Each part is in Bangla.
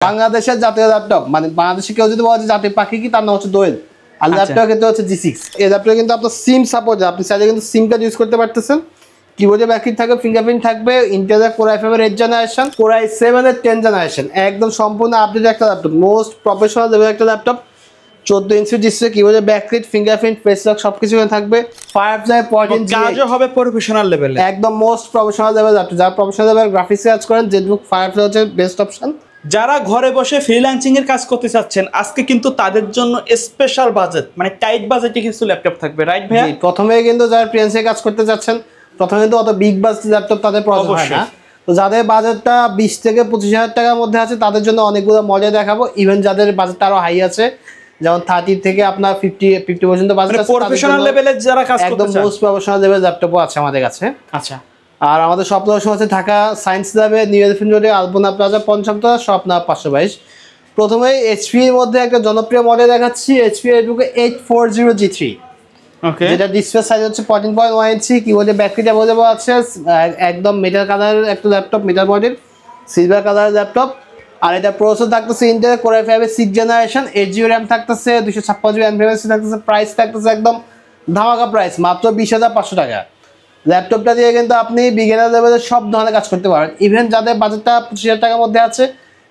বাংলাদেশের জাতীয় ল্যাপটপ, মানে বাংলাদেশে কেউ যদি বলে জাতীয় পাখি কি, তার নাম হচ্ছে দোয়েল। আর ল্যাপটপ কিন্তু হচ্ছে G6। এই ল্যাপটপে কিন্তু আপনার সিম সাপোর্ট, আপনি চাইলে কিন্তু সিম কার্ড ইউজ করতে পারতেছেন। কিবোর্ডে ব্যাকলিট থাকবে, ফিঙ্গারপ্রিন্ট থাকবে, ইন্টেলের কোর i5 এর 8 জেনারেশন, কোর i7 এর 10 জেনারেশন, একদম সম্পূর্ণ আপডেট একটা ল্যাপটপ, মোস্ট প্রফেশনাল লেভেল একটা ল্যাপটপ। 14 ইঞ্চি ডিসপ্লে, কিবোর্ডে ব্যাকলিট, ফিঙ্গারপ্রিন্ট, ফেস লক সবকিছু থাকবে। ফায়ারফ্লাই 14 কাজও হবে প্রফেশনাল লেভেলে, একদম মোস্ট প্রফেশনাল লেভেল ল্যাপটপ। যারা প্রফেশনাল লেভেল গ্রাফিক্স কাজ করেন, জেটবুক ফায়ারফ্লাই হচ্ছে বেস্ট অপশন। যারা ঘরে বসে ফ্রিল্যান্সিং এর কাজ করতে চাচ্ছেন, আজকে কিন্তু তাদের জন্য স্পেশাল বাজেট, মানে টাইট বাজেটে কিছু ল্যাপটপ থাকবে, রাইট ভাইয়া? প্রথমে কিন্তু যারা ফ্রিল্যান্সিং কাজ করতে যাচ্ছেন, প্রথমে কিন্তু অত বিগ বাজেট ল্যাপটপ তাদের প্রয়োজন হয় না। তো যাদের বাজেটটা 20 থেকে 25,000 টাকার মধ্যে আছে, তাদের জন্য অনেকগুলো মডেল দেখাবো। ইভেন যাদের বাজেটটা আরো হাই আছে, যেমন 30 থেকে আপনার 50 পর্যন্ত বাজেট আছে, প্রফেশনাল লেভেলে যারা কাজ করতে চান, একদম মোস্ট প্রফেশনাল লেভেল ল্যাপটপও আছে আমাদের কাছে। আচ্ছা। আর আমাদের শপ লোকেশন আছে ঢাকা সায়েন্স ল্যাবে, নিউ এলিফ্যান্ট রোডে, আলপনা প্লাজা, পঞ্চম তলা, শপ নাম্বার 522। প্রথমে এইচপি এর মধ্যে একটা জনপ্রিয় মডেল দেখাচ্ছি, এইচপি এডুকে 840G3। ওকে, যেটা ডিসপ্লে সাইজ হচ্ছে 14.1 ইঞ্চি, কিবোর্ডে ব্যাকলিট অ্যাভেলেবল আছে, একদম মেটাল কালারের একটা ল্যাপটপ, মেটাল বডির সিলভার কালারের ল্যাপটপ। আর এটা প্রসেসর থাকতেছে ইন্টেল কোর i5 এর 6 জেনারেশন, 8GB RAM থাকতেছে, 256GB NVMe থাকতেছে। প্রাইস থাকতেছে একদম ধামাকা প্রাইস, মাত্র 20,500 টাকা। ল্যাপটপটা দিয়ে কিন্তু আপনি বিগিনার লেভেলের সব ধরনের কাজ করতে পারেন। ইভেন যাদের বাজেটটা 25,000 টাকার মধ্যে আছে,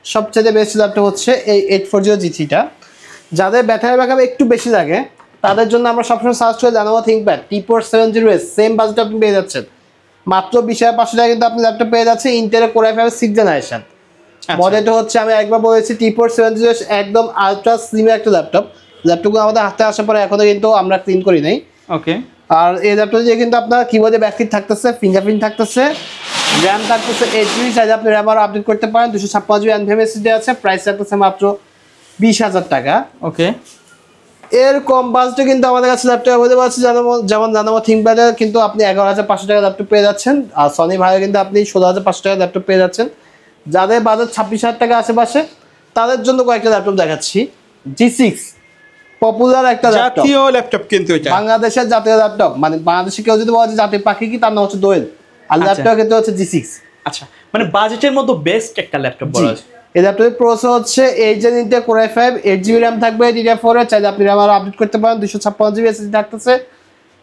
সবচেয়ে বেস্ট ল্যাপটপ হচ্ছে এই 840G3টা। যাদের ব্যাটারি ব্যাকআপ একটু বেশি লাগে, তাদের জন্য আমরা সবসময় সার্চ করে Lenovo ThinkPad T-Port 70S, same বাজেটে আপনি পেয়ে যাচ্ছেন মাত্র 20,500 টাকা। কিন্তু আপনি ল্যাপটপ পেয়ে যাচ্ছে ইন্টেলের কোর i5 এর 6 জেনারেশন। মডেলটা হচ্ছে, আমি একবার বলেছি, T-Port 70S, একদম আলট্রা স্লিম একটা ল্যাপটপ। ল্যাপটপগুলো আমাদের হাতে আসার পরে এখনো কিন্তু আমরা ক্লিন করি নাই। ওকে। আর এই ল্যাপটপ দিয়ে কিন্তু আপনার কিবোর্ডে ব্যাকলিট থাকতেছে, ফিঙ্গারপ্রিন্ট থাকতেছে, র্যাম থাকতেছে 8GB, চাইলে আপনি র্যাম আরও আপডেট করতে পারেন। 256GB NVMe আছে। প্রাইস থাকতেছে মাত্র 20,000 টাকা। ওকে। এর কম বাজেটে কিন্তু আমাদের কাছে ল্যাপটপ অ্যাভেলেবল আছে, যেমন Lenovo ThinkPad কিন্তু আপনি 11,500 টাকা ল্যাপটপ পেয়ে যাচ্ছেন। আর সনি ভাইয়ের কিন্তু আপনি 16,500 টাকা ল্যাপটপ পেয়ে যাচ্ছেন। যাদের বাজেট 26,000 টাকা আশেপাশে, তাদের জন্য কয়েকটা ল্যাপটপ দেখাচ্ছি। G6 পপুলার একটা জাতীয় ল্যাপটপ, কিন্তু এটা বাংলাদেশের জাতীয় ল্যাপটপ, মানে বাংলাদেশে কেউ যদি বলে জাতীয় পাখি কি, তার নাম হচ্ছে দোয়েল। আর ল্যাপটপ কিন্তু হচ্ছে G6। আচ্ছা, মানে বাজেটের মধ্যে বেস্ট একটা ল্যাপটপ বলা যায়। এই ল্যাপটপের প্রসেসর হচ্ছে 8 Gen Intel Core i5, 8GB RAM থাকবে, DDR4 এর, চাইলে আপনি RAM আরও আপডেট করতে পারেন। 256GB SSD থাকতেছে,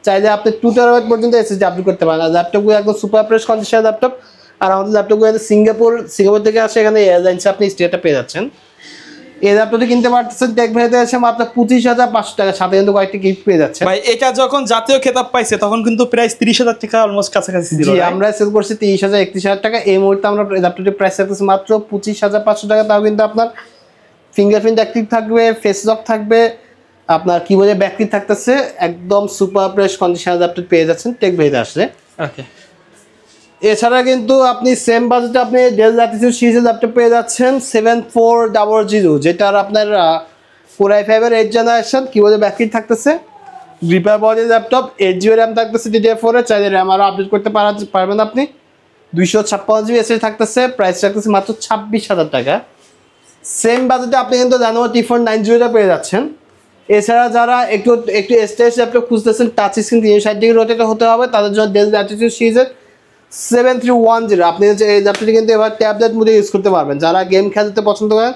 চাইলে আপনি 2TB পর্যন্ত SSD আপডেট করতে পারেন। আর ল্যাপটপগুলো একদম সুপার ফ্রেশ কন্ডিশনের ল্যাপটপ। আর আমাদের ল্যাপটপগুলো সিঙ্গাপুর থেকে আসে, এখানে এয়ারলাইন্সে আপনি স্টেটা পেয়ে যাচ্ছেন। এই ল্যাপটপটি কিনতে পারতেছেন টেক ভ্যালিতে এসে মাত্র 25,500 টাকা, সাথে কিন্তু কয়েকটি গিফট পেয়ে যাচ্ছে। ভাই, এটা যখন জাতীয় খেতাব পাইছে তখন কিন্তু প্রাইস 30,000 টাকা অলমোস্ট কাছাকাছি ছিল। জি, আমরা সেল করছি 30,000 31,000 টাকা। এই মুহূর্তে আমরা ল্যাপটপটির প্রাইস রাখতেছি মাত্র 25,500 টাকা। তাও কিন্তু আপনার ফিঙ্গারপ্রিন্ট অ্যাক্টিভ থাকবে, ফেস লক থাকবে, আপনার কিবোর্ডে ব্যাকলিট থাকতেছে, একদম সুপার ফ্রেশ কন্ডিশনাল ল্যাপটপ পেয়ে যাচ্ছেন টেক ভ্যালিতে আসলে। ওকে। এছাড়া কিন্তু আপনি সেম বাজেটে আপনি ডেল ল্যাটিটিউড সিরিজের ল্যাপটপ পেয়ে যাচ্ছেন 7400, যেটার আপনার কোর i5 এর 8 জেনারেশন, কিবোর্ডে ব্যাকলিট থাকতেছে, গ্রিপার বডির ল্যাপটপ, 8GB RAM থাকতেছে, DDR4 এর, চাইলে র্যাম আরও আপডেট করতে পারবেন আপনি। 256GB SSD থাকতেছে। প্রাইস থাকতেছে মাত্র 26,000 টাকা। সেম বাজেটে আপনি কিন্তু Lenovo T-Port 90টা পেয়ে যাচ্ছেন। এছাড়া যারা একটু স্টাইলিশ ল্যাপটপ খুঁজতেছেন, টাচ স্ক্রিন 360 ডিগ্রি রোটেট হতে হবে, তাদের জন্য ডেল ল্যাটিটিউড সিরিজের 7310, আপনি এই ল্যাপটপটি কিন্তু এবার ট্যাবলেট মোডে ইউজ করতে পারবেন। যারা গেম খেলতে পছন্দ করেন,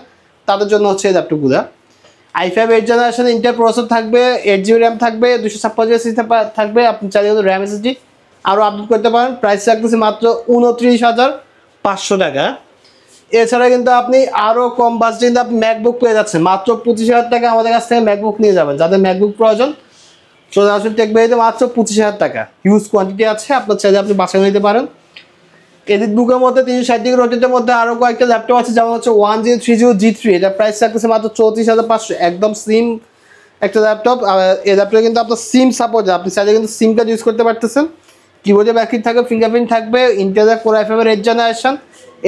তাদের জন্য হচ্ছে এই ল্যাপটপগুলো। i5 8 জেনারেশন ইন্টেল প্রসেসর থাকবে, 8GB RAM থাকবে, 256GB SSD থাকবে, আপনি চাইলে কিন্তু র্যাম SSD আরও আপডেট করতে পারেন। প্রাইস রাখতেছে মাত্র 29,500 টাকা। এছাড়া কিন্তু আপনি আরও কম বাজেটে কিন্তু আপনি ম্যাকবুক পেয়ে যাচ্ছেন মাত্র 25,000 টাকা। আমাদের কাছ থেকে ম্যাকবুক নিয়ে যাবেন, যাদের ম্যাকবুক প্রয়োজন চলে আসুন টেক ভ্যালিতে, মাত্র 25,000 টাকা। হিউজ কোয়ান্টিটি আছে, আপনার চাইলে আপনি বাছাই নিতে পারেন। এডিট বুকের মধ্যে 360 ডিগ্রি রোটেটের মধ্যে আরও কয়েকটা ল্যাপটপ আছে, যেমন হচ্ছে 1030G3, এটা প্রাইস থাকতেছে মাত্র 34,500, একদম স্লিম একটা ল্যাপটপ। এই ল্যাপটপে কিন্তু আপনার সিম সাপোর্ট, আপনি চাইলে কিন্তু সিম কার্ড ইউজ করতে পারতেছেন। কিবোর্ডে ব্যাকলিট থাকবে, ফিঙ্গারপ্রিন্ট থাকবে, ইন্টেলের কোর i5 এর 8 generation,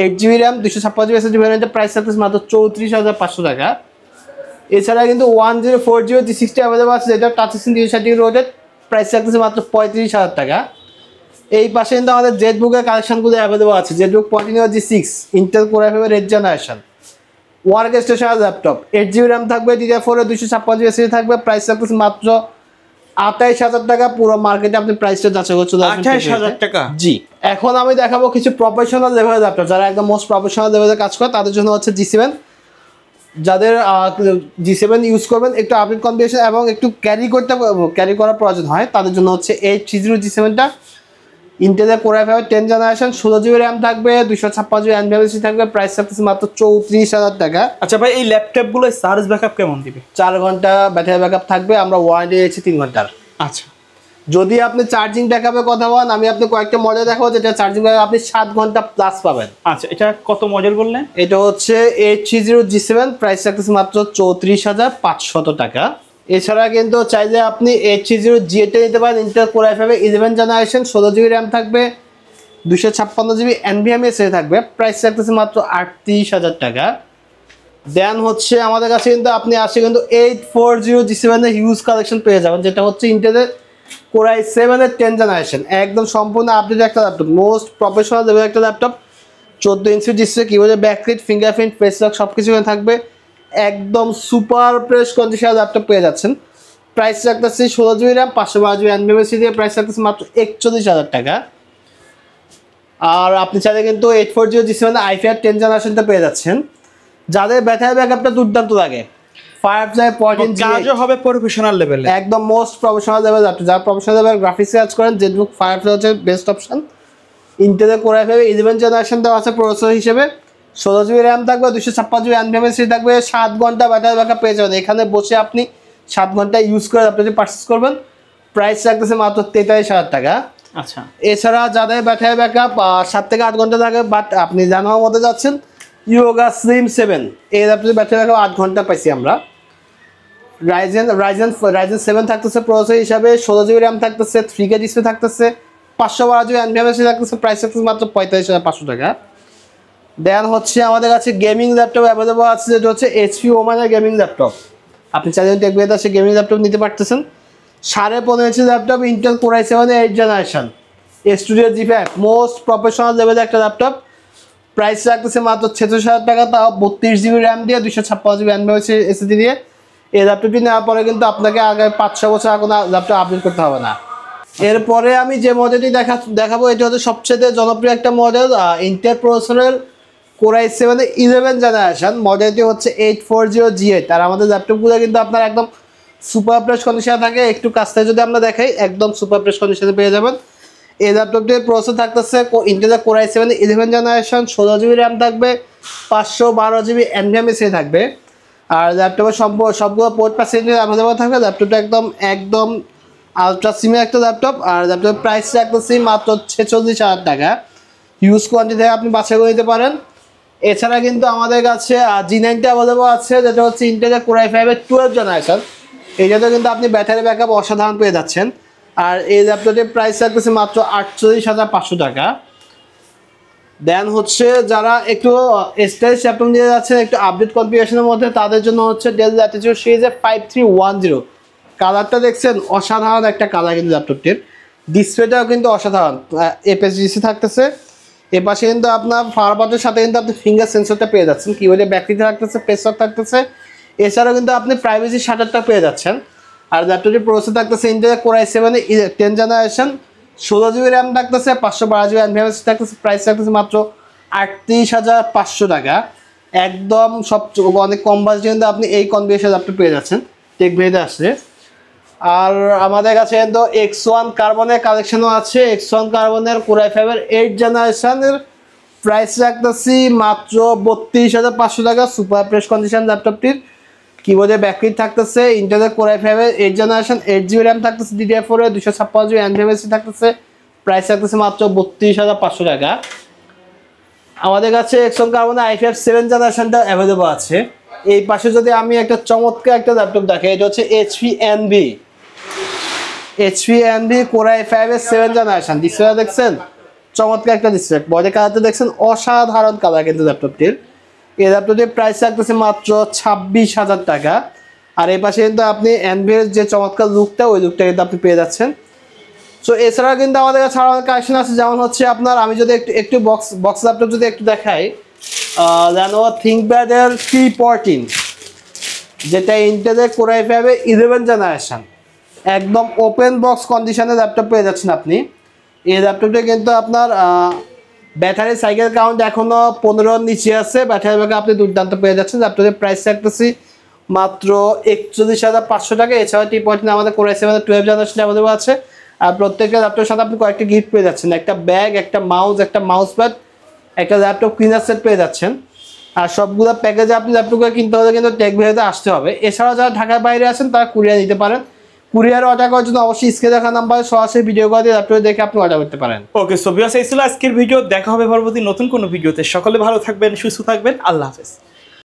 8GB RAM, 256GB SSD ভ্যারিয়েন্টের প্রাইস থাকতেছে মাত্র 34,500 টাকা। এছাড়া কিন্তু 1040G60 অ্যাভেলেবল আছে, যেটা touch screen 360 degree rotate, price থাকতেছে মাত্র 35,000 টাকা। এই পাশে কিন্তু আমাদের জেটবুকের কালেকশনগুলো অ্যাভেলেবল আছে। Jetbook 14G6, Intel core i5 এর 8 generation, work station laptop, 8GB RAM থাকবে, DDR4 এর 256GB SSD থাকবে, প্রাইস থাকতেছে মাত্র 28,000 টাকা। পুরো মার্কেটে আপনি প্রাইসটা যাচাই করতে 28,000 টাকা। জি, এখন আমি দেখাবো কিছু প্রফেশনাল লেভেলের ল্যাপটপ, যারা একদম মোস্ট প্রফেশনাল লেভেলে কাজ করে, তাদের জন্য হচ্ছে G7 যাদের G7 ইউজ করবেন একটু আপডেট কনফিগারেশন এবং একটু ক্যারি করার প্রয়োজন হয় তাদের জন্য হচ্ছে H30 G7টা। ইন্টেলের Core i5 10 generation, 16GB RAM থাকবে, 256GB NVMe থাকবে, প্রাইস থাকতেছে মাত্র 34,000 টাকা। আচ্ছা ভাই, এই ল্যাপটপগুলো চার্জ ব্যাকআপ কেমন দিবে? 4 ঘন্টা ব্যাটারি ব্যাকআপ থাকবে, আমরা ওয়ারেন্টি দিয়েছি 3 ঘন্টার। আচ্ছা, যদি আপনি চার্জিং ব্যাকআপের কথা বলেন, আমি আপনি কয়েকটা মডেল দেখাবো যেটা চার্জিং ব্যাকআপ আপনি 7 ঘন্টা প্লাস পাবেন। আচ্ছা, এটা কত মডেল বললেন? এটা হচ্ছে H30 G7, প্রাইস থাকতেছে মাত্র 34,500 টাকা। এছাড়া কিন্তু চাইলে আপনি H30 G8 নিতে পারেন, Intel Core i5 11 generation, 16GB RAM থাকবে, 256GB NVMe থাকবে, প্রাইস থাকতেছে মাত্র 38,000 টাকা। দেন হচ্ছে আমাদের কাছে কিন্তু আপনি আসে কিন্তু 840 G7 এর হিউজ কালেকশন পেয়ে যাবেন, যেটা হচ্ছে ইন্টেলের Core i7 এর 10 জেনারেশন, একদম সম্পূর্ণ আপডেট একটা ল্যাপটপ, মোস্ট প্রফেশনাল লেভেল একটা ল্যাপটপ। 14 ইঞ্চি ডিসপ্লে, কিবোর্ডে ব্যাকলাইট, ফিঙ্গারপ্রিন্ট, ফেস লক সব কিছু থাকবে, একদম সুপার ফ্রেশ কন্ডিশনাল ল্যাপটপ পেয়ে যাচ্ছেন। প্রাইস রাখতেছি 16GB RAM, 512GB NVMe দিয়ে, প্রাইস রাখতেছি মাত্র 41,000 টাকা। আর আপনি চাইলে কিন্তু 840 G7 i5 10 জেনারেশনটা পেয়ে যাচ্ছেন। যাদের ব্যাটারি ব্যাকআপটা দুর্দান্ত লাগে, Firefly 14 কাজও হবে প্রফেশনাল লেভেলে, একদম মোস্ট প্রফেশনাল লেভেল ল্যাপটপ। যারা প্রফেশনাল লেভেল গ্রাফিক্স কাজ করেন, জেটবুক Firefly হচ্ছে বেস্ট অপশন। ইন্টেলের Core i5 11 জেনারেশন দেওয়া আছে প্রসেসর হিসেবে, 16GB RAM থাকবে, 256GB NVMe থাকবে, 7 ঘন্টা ব্যাটারি ব্যাকআপ পেয়ে যাবেন। এখানে বসে আপনি 7 ঘন্টা ইউজ করে আপনি যদি পারচেস করবেন, প্রাইস রাখতেছে মাত্র 43,000 টাকা। আচ্ছা, এছাড়া যাদের ব্যাটারি ব্যাকআপ 7 থেকে 8 ঘন্টা থাকে, বাট আপনি জানার মধ্যে যাচ্ছেন, Yoga Slim 7 এই ল্যাপটপের ব্যাটারি ব্যাকআপ 8 ঘন্টা পাইছি আমরা। Ryzen 7 থাকতেছে প্রসেসর হিসাবে, 16GB RAM থাকতেছে, 3K ডিসপ্লে থাকতেছে, 512GB NVMe থাকতেছে, প্রাইস থাকতেছে মাত্র 45,500 টাকা। দেন হচ্ছে আমাদের কাছে গেমিং ল্যাপটপ অ্যাভেলেবল আছে, যেটা হচ্ছে HP Omen এর গেমিং ল্যাপটপ। আপনি চাইলে টেকবিতে সে গেমিং ল্যাপটপ নিতে পারতেছেন। 15.5 inch laptop, Intel Core i7 8 generation, studio G5, most professional লেভেলের একটা ল্যাপটপ। প্রাইস রাখতেছে মাত্র 46,000 টাকা, তাও 32GB RAM দিয়ে, 256GB NVMe SSD দিয়ে। এই ল্যাপটপটি নেওয়ার পরে কিন্তু আপনাকে আগে 5-6 বছর কোনো ল্যাপটপ আপডেট করতে হবে না। এরপরে আমি যে মডেলটি দেখাবো এটা হচ্ছে সবচেয়ে জনপ্রিয় একটা মডেল, ইন্টেল প্রসেসরের Core i7 11 জেনারেশন, মডেলটি হচ্ছে 840 G8। আর আমাদের ল্যাপটপগুলো কিন্তু আপনার একদম সুপার ফ্রেশ কন্ডিশনে থাকে। একটু কাছ থেকে যদি আমরা দেখাই, একদম সুপার ফ্রেশ কন্ডিশনে পেয়ে যাবেন। এই ল্যাপটপটির প্রসেসর থাকতেছে Intel Core i7 11 generation, 16GB RAM থাকবে, 512GB NVMe থাকবে। আর ল্যাপটপের সবগুলো পোর্ট পার্সেন্টেজ অ্যাভেলেবল থাকবে। ল্যাপটপটা একদম আলট্রা সিমের একটা ল্যাপটপ। আর ল্যাপটপের প্রাইস রাখতেছি মাত্র 46,000 টাকা। হিউজ কোয়ান্টিটি আপনি বাছাই করে নিতে পারেন। এছাড়া কিন্তু আমাদের কাছে G9টা অ্যাভেলেবল আছে, যেটা হচ্ছে ইন্টেলের Core i5 12 জেনারেশন। এইটাতে কিন্তু আপনি ব্যাটারি ব্যাকআপ অসাধারণ পেয়ে যাচ্ছেন। আর এই ল্যাপটপটির প্রাইস রাখতেছে মাত্র 48,500 টাকা। দেন হচ্ছে যারা একটু স্টাইলিশ ল্যাপটপ নিয়ে যাচ্ছেন একটু আপডেট কনফিগারেশনের মধ্যে, তাদের জন্য হচ্ছে ডেল ল্যাটিটিউড সিরিজের 5310। কালারটা দেখছেন, অসাধারণ একটা কালার কিন্তু ল্যাপটপটির। ডিসপ্লেটাও কিন্তু অসাধারণ, APS-C থাকতেছে। এপাশে কিন্তু আপনার ফায়ারবাটের সাথে কিন্তু আপনি ফিঙ্গার সেন্সরটা পেয়ে যাচ্ছেন, কিবোর্ডে ব্যাকলাইট থাকতেছে, প্রেসার থাকতেছে। এছাড়াও কিন্তু আপনি প্রাইভেসি শাটারটা পেয়ে যাচ্ছেন। আর ল্যাপটপটির প্রসেসর থাকতেছে Intel Core i7 10 generation, 16GB RAM থাকতেছে, 512GB NVMe থাকতেছে, প্রাইস থাকতেছে মাত্র 38,500 টাকা। একদম অনেক কম বাজেটে কিন্তু আপনি এই কনফিগারেশন ল্যাপটপ পেয়ে যাচ্ছেন, টেকবিতে আসছে। আর আমাদের কাছে কিন্তু X1 কার্বনের কালেকশনও আছে। X1 কার্বনের Core i5 8 জেনারেশনের প্রাইস রাখতেছি মাত্র 32,500 টাকা। সুপার ফ্রেশ কন্ডিশন ল্যাপটপটির, কিবোর্ডে ব্যাকলাইট থাকতেছে, ইন্টেলের Core i5 8 generation, 8GB RAM থাকতেছে, DDR4 এর 256GB NVMe থাকতেছে, প্রাইস থাকতেছে মাত্র 32,500 টাকা। আমাদের কাছে X1 কার্বনের i5 7 জেনারেশনটা অ্যাভেলেবল আছে। এই পাশে যদি আমি একটা চমৎকার একটা ল্যাপটপ দেখাই, এটা হচ্ছে HP Envy Core i5 7 generation. Display দেখছেন, চমৎকার একটা ডিসপ্লে। বডি কালারটা দেখছেন, অসাধারণ কালার কিন্তু ল্যাপটপটির। এই ল্যাপটপটির প্রাইস রাখতেছে মাত্র 26,000 টাকা। আর এই পাশে কিন্তু আপনি এনভির যে চমৎকার লুকটা, ওই লুকটা কিন্তু আপনি পেয়ে যাচ্ছেন। সো এছাড়া কিন্তু আমাদের কাছে আরও কালেকশন আছে, যেমন হচ্ছে আপনার, আমি যদি একটু বক্স ল্যাপটপ যদি একটু দেখাই, Lenovo ThinkPad এর T14, যেটা ইন্টেলের Core i5 11 জেনারেশন, একদম ওপেন বক্স কন্ডিশনে ল্যাপটপ পেয়ে যাচ্ছেন আপনি। এই ল্যাপটপটা কিন্তু আপনার ব্যাটারি সাইকেল কাউন্ট এখনো 15 নিচে আছে, ব্যাটারি ব্যাকআপ আপনি দুর্দান্ত পেয়ে যাচ্ছেন। আপনাদের প্রাইস রাখতেছি মাত্র 41,500 টাকা। এছাড়া T14 আমাদের কোর i7 12 জেনারেশন অ্যাভেলেবল আছে। আর প্রত্যেকটা ল্যাপটপের সাথে আপনি কয়েকটা গিফট পেয়ে যাচ্ছেন, একটা ব্যাগ, একটা মাউস, একটা মাউস প্যাড, একটা ল্যাপটপ ক্লিনার সেট পেয়ে যাচ্ছেন। আর সবগুলো প্যাকেজে আপনি ল্যাপটপগুলো কিনতে হলে কিন্তু টেক ভ্যালিতে আসতে হবে। এছাড়াও যারা ঢাকার বাইরে আছেন তারা কুরিয়ার নিতে পারেন। কুরিয়ার অর্ডার করার জন্য অবশ্যই স্ক্রিনে দেখা নাম্বারে সরাসরি ভিডিও কল দিয়ে ল্যাপটপ দেখে আপনি অর্ডার করতে পারেন। ওকে, সো ভিউয়ার্স, এই ছিল আজকের ভিডিও। দেখা হবে পরবর্তী নতুন কোনো ভিডিওতে। সকলে ভালো থাকবেন, সুস্থ থাকবেন। আল্লাহ হাফেজ।